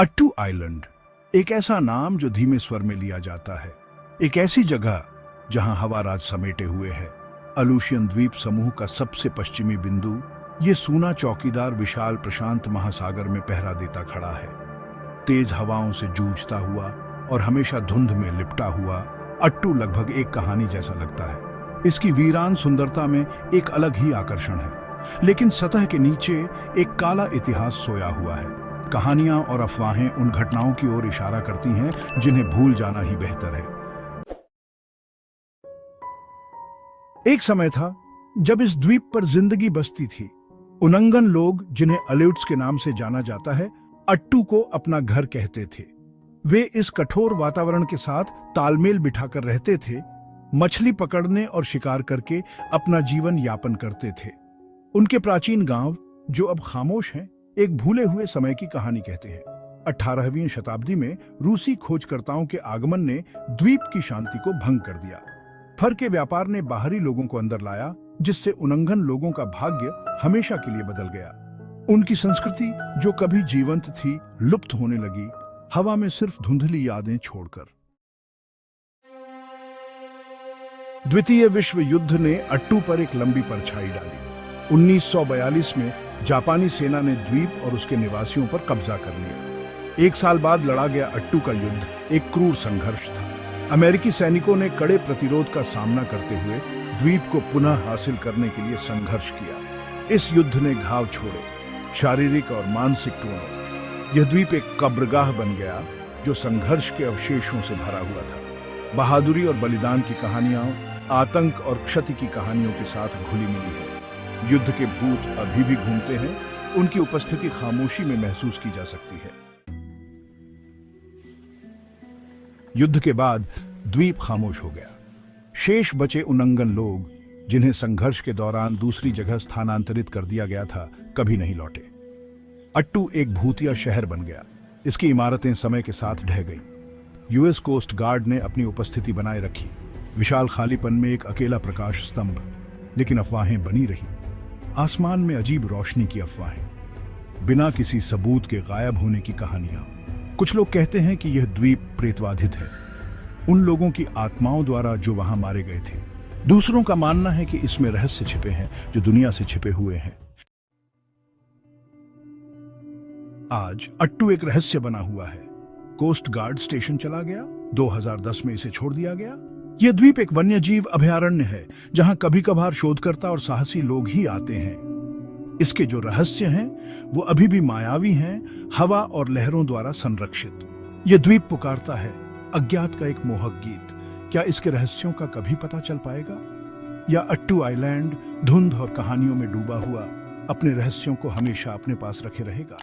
अट्टू island एक ऐसा नाम जो धीमे स्वर में लिया जाता है। एक ऐसी जगह जहां हवा राज समेटे हुए है। अलूशियन द्वीप समूह का सबसे पश्चिमी बिंदु, ये सूना चौकीदार विशाल प्रशांत महासागर में पहरा देता खड़ा है। तेज हवाओं से जूझता हुआ और हमेशा धुंध में लिपटा हुआ अट्टू लगभग एक कहानी जैसा लगता है। इसकी वीरान सुंदरता में एक अलग ही आकर्षण है, लेकिन सतह के नीचे एक काला इतिहास सोया हुआ है। कहानियां और अफवाहें उन घटनाओं की ओर इशारा करती हैं जिन्हें भूल जाना ही बेहतर है। एक समय था जब इस द्वीप पर जिंदगी बसती थी। उनंगन लोग, जिन्हें अल्यूट्स के नाम से जाना जाता है, अट्टू को अपना घर कहते थे। वे इस कठोर वातावरण के साथ तालमेल बिठाकर रहते थे, मछली पकड़ने और शिकार करके अपना जीवन यापन करते थे। उनके प्राचीन गांव, जो अब खामोश हैं, एक भूले हुए समय की कहानी कहते हैं। 18वीं शताब्दी में रूसी खोजकर्ताओं के आगमन ने द्वीप की शांति को भंग कर दिया। फर के व्यापार ने बाहरी लोगों को अंदर लाया, जिससे उनंगन लोगों का भाग्य हमेशा के लिए बदल गया। उनकी संस्कृति, जो कभी जीवंत थी, लुप्त होने लगी, हवा में सिर्फ धुंधली यादें छोड़कर। द्वितीय विश्व युद्ध ने अट्टू पर एक लंबी परछाई डाली। 1942 में जापानी सेना ने द्वीप और उसके निवासियों पर कब्जा कर लिया। एक साल बाद लड़ा गया अट्टू का युद्ध एक क्रूर संघर्ष था। अमेरिकी सैनिकों ने कड़े प्रतिरोध का सामना करते हुए द्वीप को पुनः हासिल करने के लिए संघर्ष किया। इस युद्ध ने घाव छोड़े, शारीरिक और मानसिक दोनों। यह द्वीप एक कब्रगाह बन गया जो संघर्ष के अवशेषों से भरा हुआ था। बहादुरी और बलिदान की कहानियां आतंक और क्षति की कहानियों के साथ घुली मिली है। युद्ध के भूत अभी भी घूमते हैं, उनकी उपस्थिति खामोशी में महसूस की जा सकती है। युद्ध के बाद द्वीप खामोश हो गया। शेष बचे उनंगन लोग, जिन्हें संघर्ष के दौरान दूसरी जगह स्थानांतरित कर दिया गया था, कभी नहीं लौटे। अट्टू एक भूतिया शहर बन गया। इसकी इमारतें समय के साथ ढह गईं। यूएस कोस्ट गार्ड ने अपनी उपस्थिति बनाए रखी, विशाल खालीपन में एक अकेला प्रकाश स्तंभ। लेकिन अफवाहें बनी रही। आसमान में अजीब रोशनी की अफवाहें, बिना किसी सबूत के गायब होने की कहानियां। कुछ लोग कहते हैं कि यह द्वीप प्रेतवाधित है, उन लोगों की आत्माओं द्वारा जो वहां मारे गए थे। दूसरों का मानना है कि इसमें रहस्य छिपे हैं जो दुनिया से छिपे हुए हैं। आज अट्टू एक रहस्य बना हुआ है। कोस्ट गार्ड स्टेशन चला गया, 2010 में इसे छोड़ दिया गया। यह द्वीप एक वन्यजीव अभयारण्य है जहां कभी कभार शोधकर्ता और साहसी लोग ही आते हैं। इसके जो रहस्य हैं वो अभी भी मायावी हैं, हवा और लहरों द्वारा संरक्षित। यह द्वीप पुकारता है, अज्ञात का एक मोहक गीत। क्या इसके रहस्यों का कभी पता चल पाएगा, या अट्टू आइलैंड धुंध और कहानियों में डूबा हुआ अपने रहस्यों को हमेशा अपने पास रखे रहेगा?